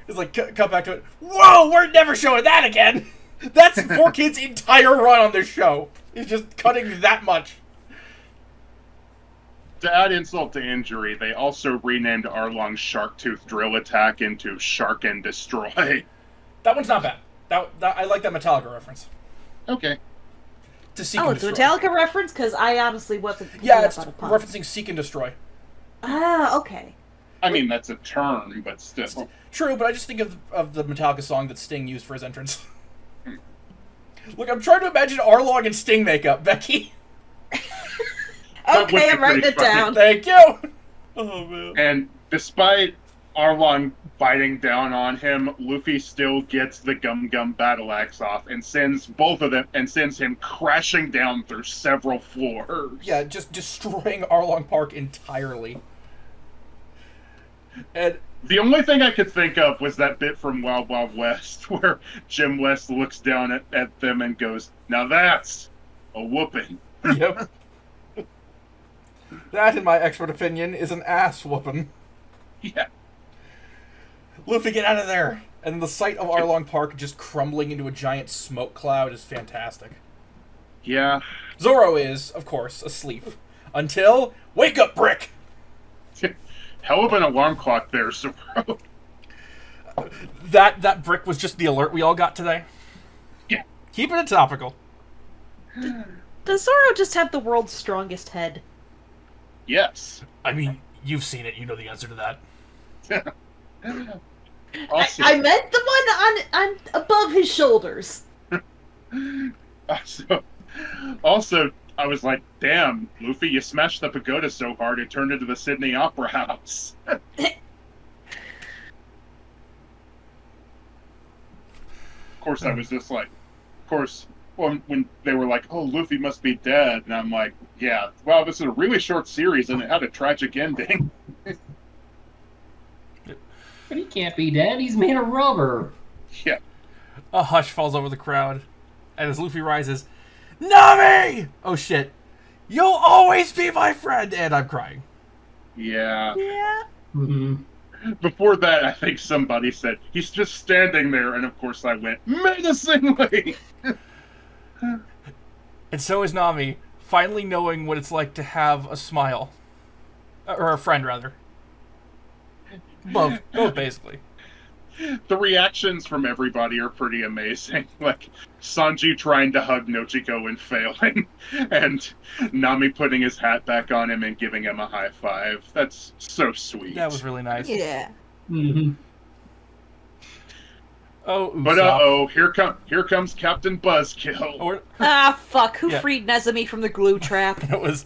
it's like, cut back to it. Whoa, we're never showing that again! That's 4Kids' entire run on this show. It's just cutting that much. To add insult to injury, they also renamed Arlong's Shark Tooth drill attack into Shark and Destroy. That one's not bad. That I like that Metallica reference. Okay. To Seek Oh, and it's a Destroy. Metallica reference? Because I honestly wasn't picking Yeah, up it's on a pun. referencing Seek and Destroy. Ah, okay. I mean, that's a term, but still. True, but I just think of the Metallica song that Sting used for his entrance. Look, I'm trying to imagine Arlong and Sting makeup, Becky. That would be Okay, I'm writing pretty it funny. down. Thank you. Oh man. And despite Arlong biting down on him, Luffy still gets the Gum Gum battle axe off and sends him crashing down through several floors. Yeah, just destroying Arlong Park entirely. And The only thing I could think of was that bit from Wild Wild West where Jim West looks down at them and goes, "Now that's a whooping." yep. That, in my expert opinion, is an ass whooping. Yeah. Luffy, get out of there! And the sight of Arlong Park just crumbling into a giant smoke cloud is fantastic. Yeah. Zoro is, of course, asleep. Until, wake up, Brick! Hell of an alarm clock there, Zoro. That Brick was just the alert we all got today. Yeah. Keeping it topical. Does Zoro just have the world's strongest head? Yes. I mean, you've seen it, you know the answer to that. Also, I meant the one on above his shoulders. also, I was like, damn, Luffy, you smashed the pagoda so hard it turned into the Sydney Opera House. Of course, I was just like, when they were like, oh, Luffy must be dead, and I'm like, yeah, wow, this is a really short series, and it had a tragic ending. But he can't be dead. He's made of rubber. Yeah. A hush falls over the crowd, and as Luffy rises, Nami! Oh shit. You'll always be my friend! And I'm crying. Yeah. Yeah. Mm-hmm. Before that, I think somebody said, he's just standing there, and of course I went, menacingly! And so is Nami, finally knowing what it's like to have a smile. Or a friend, rather. Both, basically. The reactions from everybody are pretty amazing. Like, Sanji trying to hug Nochiko and failing, and Nami putting his hat back on him and giving him a high five. That's so sweet. That was really nice. Yeah. Mm-hmm. Oh, Usopp. But here comes Captain Buzzkill. Or, Ah, fuck. Who Yeah. freed Nezumi from the glue trap? it was...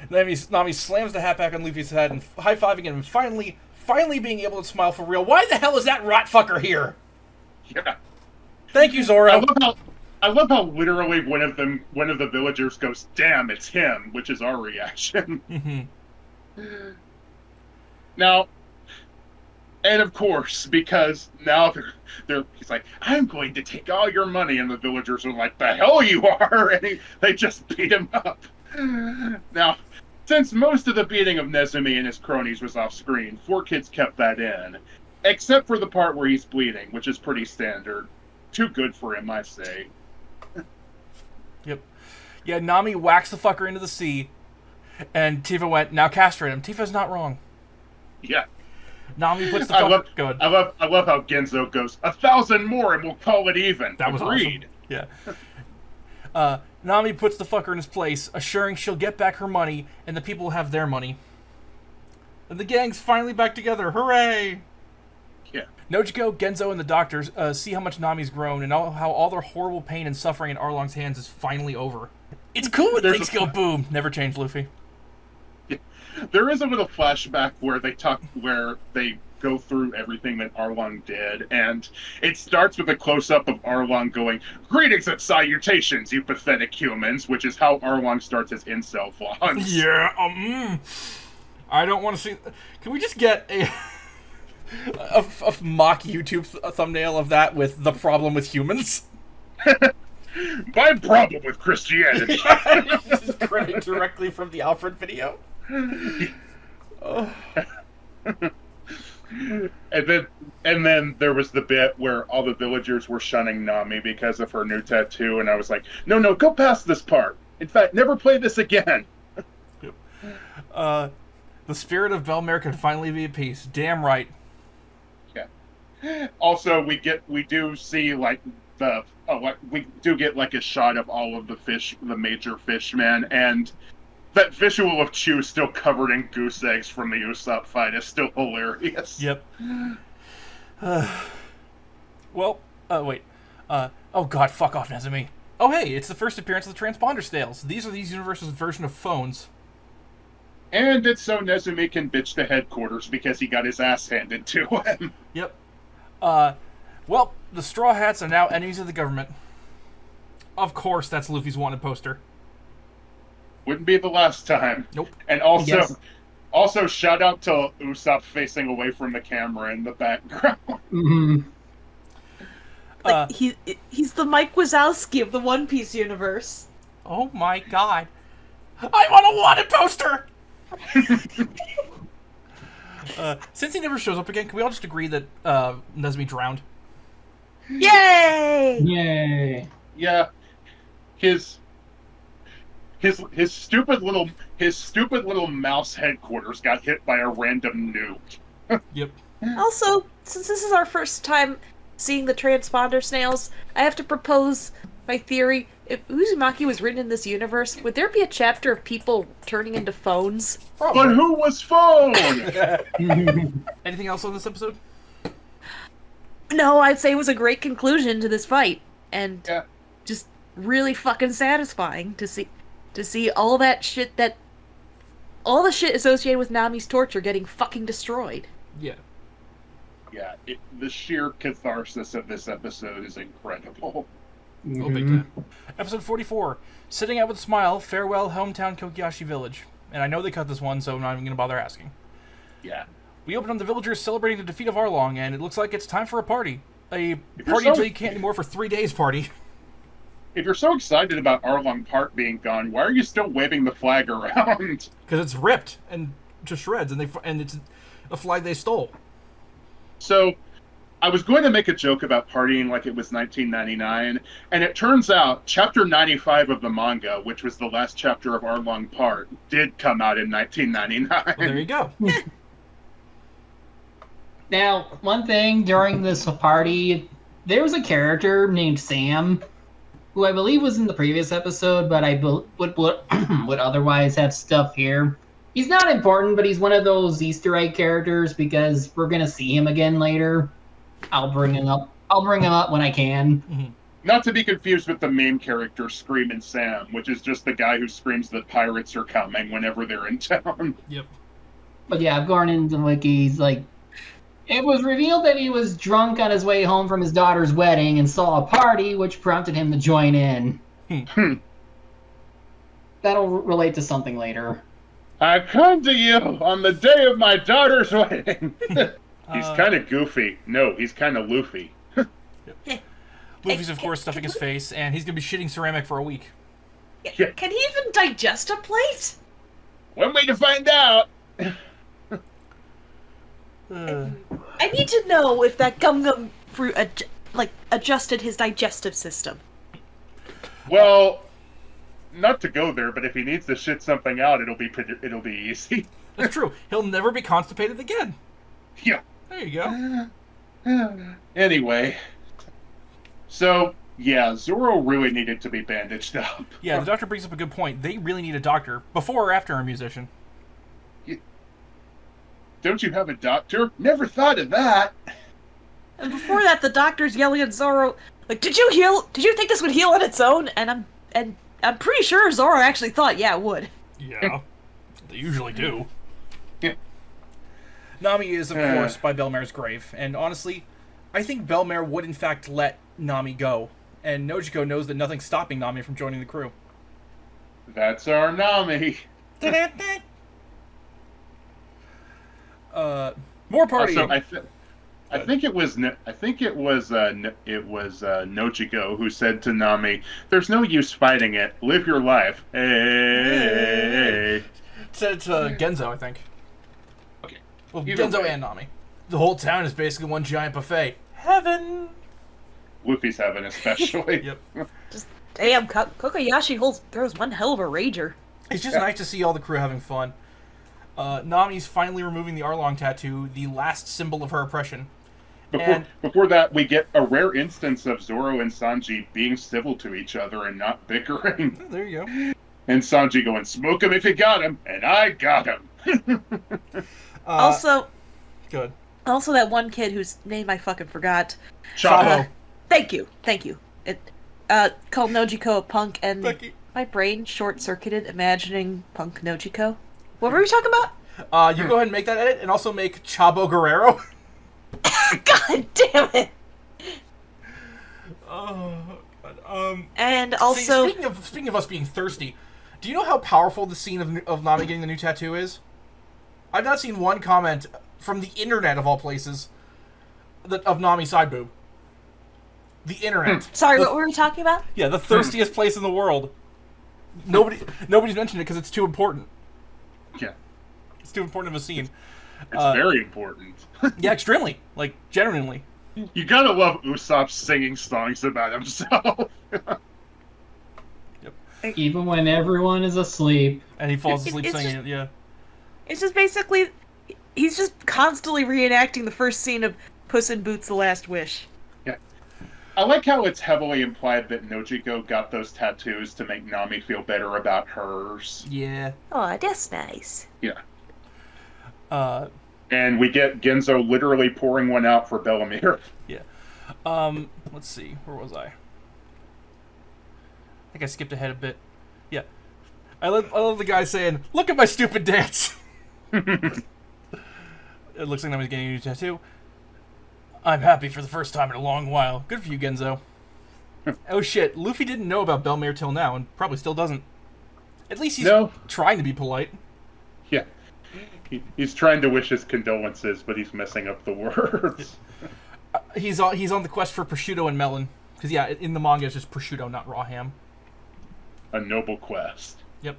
Nami slams the hat back on Luffy's head and high-fiving him and finally being able to smile for real. Why the hell is that rot fucker here? Yeah. Thank you, Zoro. I love how literally one of the villagers goes, "Damn, it's him," which is our reaction. Mm-hmm. Now, and of course, because now he's like, "I'm going to take all your money," and the villagers are like, "The hell you are!" And they just beat him up. Now, since most of the beating of Nezumi and his cronies was off screen, 4Kids kept that in, except for the part where he's bleeding, which is pretty standard. Too good for him, I say. Yep. Yeah, Nami whacks the fucker into the sea, And Tifa went, now castrate him. Tifa's not wrong. Yeah. Nami puts the I fucker... love, Go ahead. I love how Genzo goes, 1,000 more and we'll call it even. That was Agreed. awesome. Yeah. Nami puts the fucker in his place, assuring she'll get back her money, and the people will have their money. And the gang's finally back together. Hooray! Yeah. Nojiko, Genzo, and the doctors see how much Nami's grown, and how all their horrible pain and suffering in Arlong's hands is finally over. It's cool when things go boom. Never change, Luffy. There is a little flashback where they go through everything that Arlong did, and it starts with a close-up of Arlong going, "Greetings and salutations, you pathetic humans," which is how Arlong starts his incel vlogs. Yeah, I don't want to see... Can we just get a mock YouTube thumbnail of that with the problem with humans? My problem with Christianity. Just printed directly from the Alfred video. Oh. And then there was the bit where all the villagers were shunning Nami because of her new tattoo, and I was like, no, go past this part. In fact, never play this again. The spirit of Belmare can finally be at peace. Damn right. Yeah. Also, we do see like we do get like a shot of all of the major fishmen, and that visual of Chew still covered in goose eggs from the Usopp fight is still hilarious. Yep. Wait. Oh god, fuck off, Nezumi. Oh hey, it's the first appearance of the transponder snails. These are these universes' version of phones. And it's so Nezumi can bitch to headquarters because he got his ass handed to him. Yep. Well, the Straw Hats are now enemies of the government. Of course, that's Luffy's wanted poster. Wouldn't be the last time. Nope. And also shout out to Usopp facing away from the camera in the background. Mm-hmm. Like, he's the Mike Wazowski of the One Piece universe. Oh my god. I want a wanted poster! Since he never shows up again, can we all just agree that Nezumi drowned? Yay! Yay. Yeah. His stupid little mouse headquarters got hit by a random nuke. Yep. Also, since this is our first time seeing the transponder snails, I have to propose my theory. If Uzumaki was written in this universe, would there be a chapter of people turning into phones? But who was phone? Anything else on this episode? No, I'd say it was a great conclusion to this fight, and Yeah. just really fucking satisfying to see all that shit all the shit associated with Nami's torture getting fucking destroyed. Yeah. Yeah, the sheer catharsis of this episode is incredible. Oh, big time. Episode 44. Sitting out with a smile, farewell hometown Kokiyashi Village. And I know they cut this one, so I'm not even going to bother asking. Yeah. We open on the villagers celebrating the defeat of Arlong, and it looks like it's time for a party. A party until you can't anymore for 3 days party. If you're so excited about Arlong Park being gone, why are you still waving the flag around? Because it's ripped and to shreds, and it's a flag they stole. So, I was going to make a joke about partying like it was 1999, and it turns out Chapter 95 of the manga, which was the last chapter of Arlong Park, did come out in 1999. Well, there you go. Now, one thing during this party, there was a character named Sam, who I believe was in the previous episode, but I would otherwise have stuff here. He's not important, but he's one of those Easter egg characters because we're gonna see him again later. I'll bring him up when I can. Mm-hmm. Not to be confused with the main character, Screamin' Sam, which is just the guy who screams that pirates are coming whenever they're in town. Yep. But yeah, I've gone into wikis, like, it was revealed that he was drunk on his way home from his daughter's wedding and saw a party, which prompted him to join in. That'll relate to something later. I come to you on the day of my daughter's wedding. He's kind of goofy. No, he's kind of Luffy. Luffy's, of course, stuffing his face, and he's going to be shitting ceramic for a week. Yeah. Can he even digest a plate? One way to find out. I need to know if that gum fruit adjusted his digestive system. Well, not to go there, but if he needs to shit something out, it'll be easy. That's true. He'll never be constipated again. Yeah. There you go. Anyway, so yeah, Zoro really needed to be bandaged up. Yeah, the doctor brings up a good point. They really need a doctor before or after a musician. Don't you have a doctor? Never thought of that. And before that, the doctor's yelling at Zoro, like, "Did you heal? Did you think this would heal on its own?" And I'm pretty sure Zoro actually thought, yeah, it would. Yeah, they usually do. Yeah. Nami is, of course, by Belmare's grave, and honestly, I think Belmare would in fact let Nami go, and Nojiko knows that nothing's stopping Nami from joining the crew. That's our Nami. More partying. Also, I think it was Nojiko who said to Nami, "There's no use fighting it. Live your life." Hey. Said it to Genzo, I think. Okay. Well, Either Genzo way. and Nami. The whole town is basically one giant buffet. Heaven. Luffy's heaven, especially. Yep. Damn, Kokoyashi throws one hell of a rager. It's just nice to see all the crew having fun. Nami's finally removing the Arlong tattoo, the last symbol of her oppression. Before that, we get a rare instance of Zoro and Sanji being civil to each other and not bickering. Oh, there you go. And Sanji going, "Smoke him if you got him," and I got him. Also, Good. Also, that one kid whose name I fucking forgot. Chavo. Thank you. It called Nojiko a punk, and Becky. my brain short-circuited imagining punk Nojiko. What were we talking about? You go ahead and make that edit, and also make Chavo Guerrero. God damn it! Oh, God. And also, speaking of us being thirsty, do you know how powerful the scene of Nami getting the new tattoo is? I've not seen one comment from the internet of all places of Nami's side boob. The internet. sorry, what were we talking about? Yeah, the thirstiest place in the world. Nobody's mentioned it because it's too important. Yeah, It's too important of a scene. it's very important. Yeah, extremely. Like, genuinely. You gotta love Usopp singing songs about himself. Even when everyone is asleep. And he falls asleep It's singing just- it, yeah. It's just basically, he's just constantly reenacting the first scene of Puss in Boots: The Last Wish. Yeah, I like how it's heavily implied that Nojiko got those tattoos to make Nami feel better about hers. Yeah. Oh, that's nice. Yeah, Uh, and we get Genzo literally pouring one out for Bellamere. yeah. Let's see. Where was I? I think I skipped ahead a bit. Yeah. I love the guy saying, "Look at my stupid dance." It looks like Nami's getting a new tattoo. I'm happy for the first time in a long while. Good for you, Genzo. Oh shit, Luffy didn't know about Belmare till now, and probably still doesn't. At least he's trying to be polite. Yeah, he's trying to wish his condolences, but he's messing up the words. He's on the quest for prosciutto and melon. Because, yeah, in the manga it's just prosciutto, not raw ham. A noble quest. Yep.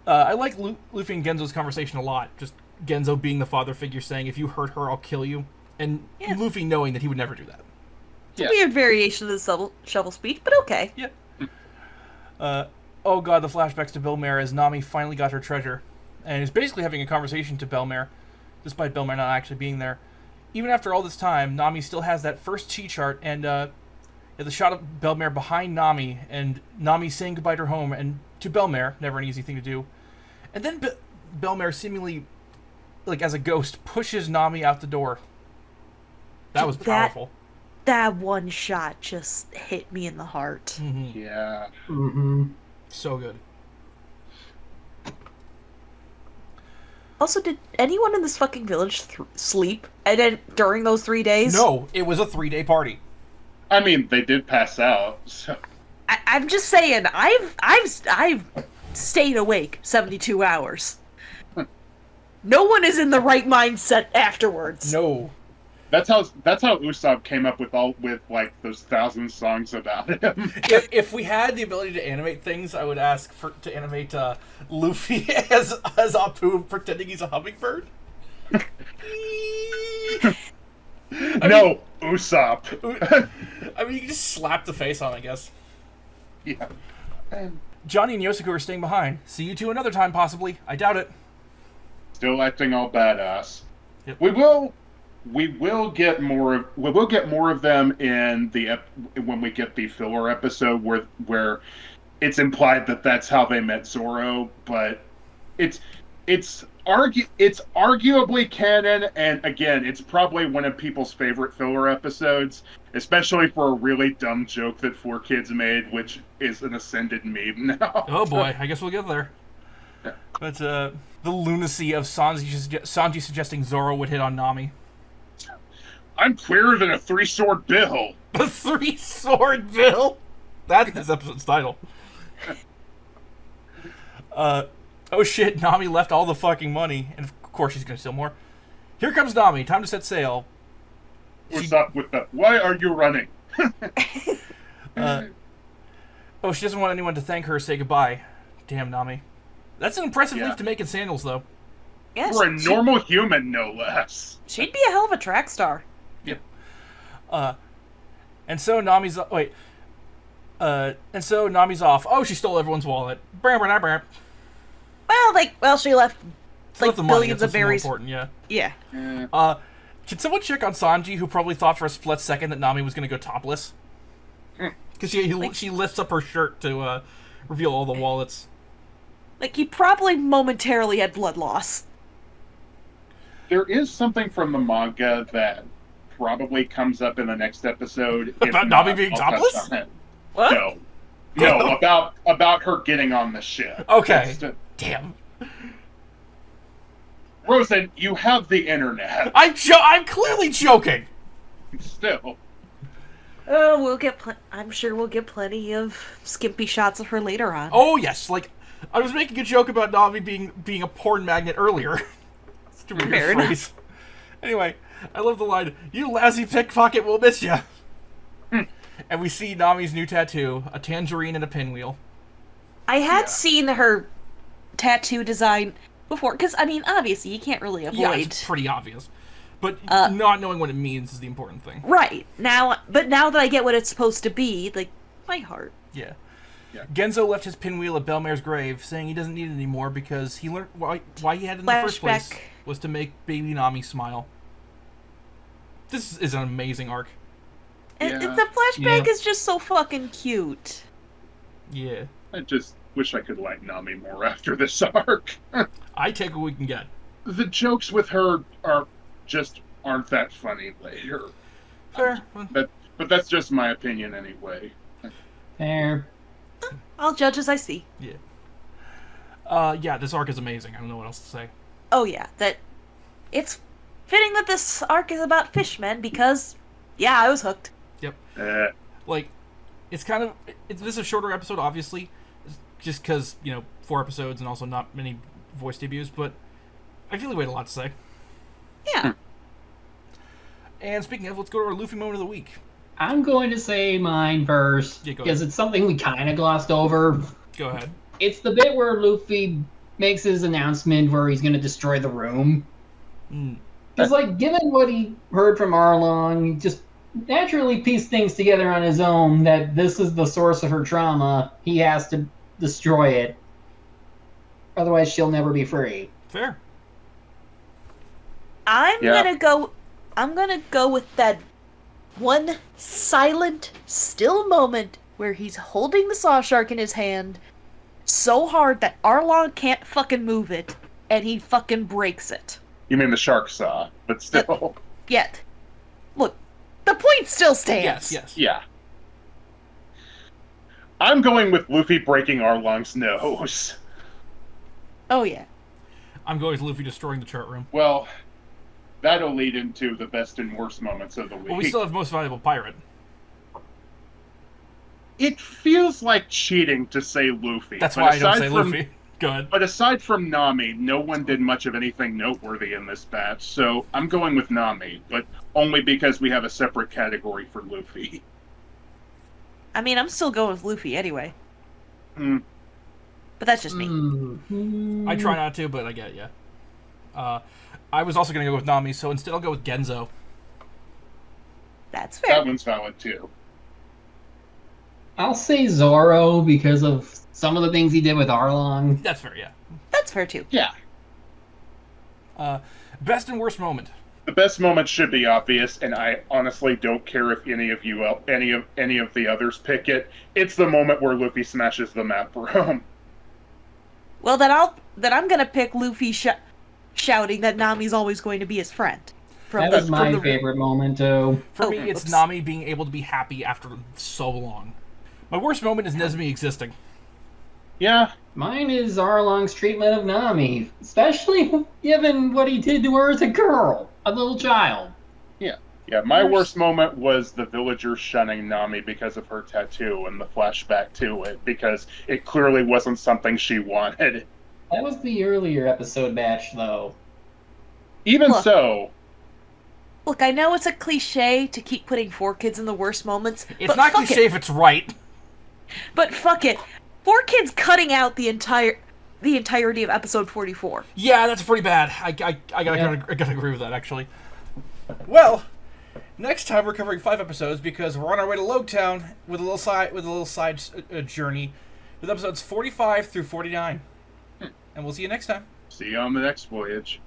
I like Luffy and Genzo's conversation a lot. Just Genzo being the father figure saying, "If you hurt her, I'll kill you." And Luffy knowing that he would never do that. It's a weird variation of the shovel speech, but okay. Yeah. Oh god, the flashbacks to Belmare as Nami finally got her treasure. And is basically having a conversation to Belmare, despite Belmare not actually being there. Even after all this time, Nami still has that first chi chart, and the shot of Belmare behind Nami, and Nami saying goodbye to her home, and to Belmare, never an easy thing to do. And then Belmare seemingly, like as a ghost, pushes Nami out the door. That was powerful. That one shot just hit me in the heart. Mm-hmm. Yeah. Mm-hmm. So good. Also, did anyone in this fucking village sleep? And then during those 3 days? No, it was a 3-day party. I mean, they did pass out, so... I'm just saying, I've stayed awake 72 hours. No one is in the right mindset afterwards. No. That's how Usopp came up with like those 1,000 songs about him. If we had the ability to animate things, I would ask to animate Luffy as Apu pretending he's a hummingbird. Usopp. I mean, you can just slap the face on, I guess. Yeah. Johnny and Yosuke are staying behind. See you two another time, possibly. I doubt it. Still acting all badass. Yep. We will get more of them in when we get the filler episode where it's implied that that's how they met Zoro, but it's arguably canon, and again, it's probably one of people's favorite filler episodes, especially for a really dumb joke that 4Kids made, which is an ascended meme now. Oh boy, I guess we'll get there. But the lunacy of Sanji suggesting Zoro would hit on Nami. I'm clearer than a 3-sword bill. A 3-sword bill? That's this episode's title. Oh shit, Nami left all the fucking money, and of course she's gonna steal more. Here comes Nami, time to set sail. What's up with the... Why are you running? Oh, she doesn't want anyone to thank her or say goodbye. Damn, Nami. That's an impressive leap to make in sandals, though. Yes, For a normal human, no less. she'd be a hell of a track star. Yep. And so Nami's... and so Nami's off. Oh, she stole everyone's wallet. Well, she left Left the money, billions that's of what's more berries. important, yeah. Yeah. Can someone check on Sanji, who probably thought for a split second that Nami was going to go topless? Because she lifts up her shirt to reveal all the wallets. Like, he probably momentarily had blood loss. There is something from the manga that probably comes up in the next episode. If About not, Nami being I'll touch topless? on it. What? No, about her getting on the ship. Okay. Damn. Rosen, you have the internet. I'm clearly joking. Still. Oh, I'm sure we'll get plenty of skimpy shots of her later on. Oh yes, like I was making a joke about Nami being a porn magnet earlier. It's a weird Fair phrase. Anyway, I love the line, "You lousy pickpocket, we'll miss ya." And we see Nami's new tattoo, a tangerine and a pinwheel. I had seen her tattoo design before, because, I mean, obviously, you can't really avoid... Yeah, it's pretty obvious. But not knowing what it means is the important thing. Right. But now that I get what it's supposed to be, like, my heart. Yeah. Genzo left his pinwheel at Belmare's grave, saying he doesn't need it anymore because he learned why he had it in the first place was to make baby Nami smile. This is an amazing arc. And Yeah. the flashback is just so fucking cute. Yeah. I just wish I could like Nami more after this arc. I take what we can get. The jokes with her aren't that funny later. Fair. But that's just my opinion anyway. Fair. I'll judge as I see. Yeah. Yeah, this arc is amazing. I don't know what else to say. Oh yeah, it's fitting that this arc is about fishmen because, yeah, I was hooked. Yep. Uh, It's kind of... this is a shorter episode, obviously, just because, 4 episodes and also not many voice debuts, but I feel like we had a lot to say. Yeah. And speaking of, let's go to our Luffy moment of the week. I'm going to say mine first, Yeah, go because ahead. it's something we kind of glossed over. Go ahead. It's the bit where Luffy makes his announcement where he's going to destroy the room. Because, given what he heard from Arlong, he just naturally pieced things together on his own that this is the source of her trauma. He has to destroy it. Otherwise, she'll never be free. Fair. I'm gonna go with that one silent, still moment where he's holding the saw shark in his hand so hard that Arlong can't fucking move it, and he fucking breaks it. you mean the shark saw, but still. Yet. Look, the point still stands. Yes. Yeah. I'm going with Luffy breaking Arlong's nose. Oh yeah. I'm going with Luffy destroying the chart room. Well, that'll lead into the best and worst moments of the week. Well, we still have most valuable pirate. It feels like cheating to say Luffy. That's but why I don't aside say from- Luffy. Go ahead. But aside from Nami, no one did much of anything noteworthy in this batch, so I'm going with Nami, but only because we have a separate category for Luffy. I mean, I'm still going with Luffy anyway. Mm. But that's just me. I try not to, but I get it, yeah. I was also going to go with Nami, so instead I'll go with Genzo. That's fair. That one's valid too. I'll say Zoro because of some of the things he did with Arlong. That's fair, yeah. That's fair too. Yeah. Best and worst moment. The best moment should be obvious, and I honestly don't care if any of you, any of the others pick it. It's the moment where Luffy smashes the map room. Well, then I'm gonna pick Luffy shouting that Nami's always going to be his friend. That was my favorite moment, too. For me, it's Nami being able to be happy after so long. My worst moment is Nezumi existing. Yeah. Mine is Arlong's treatment of Nami, especially given what he did to her as a girl, a little child. Yeah, my worst moment was the villagers shunning Nami because of her tattoo and the flashback to it, because it clearly wasn't something she wanted. That was the earlier episode batch, though. Even Look. so, Look, I know it's a cliche to keep putting 4Kids in the worst moments. It's but not fuck cliche it. if it's right. But fuck it. 4Kids cutting out the entirety of episode 44. Yeah, that's pretty bad. I gotta agree with that, actually. Well, next time we're covering 5 episodes because we're on our way to Logetown with a little side journey with episodes 45 through 49. And we'll see you next time. see you on the next voyage.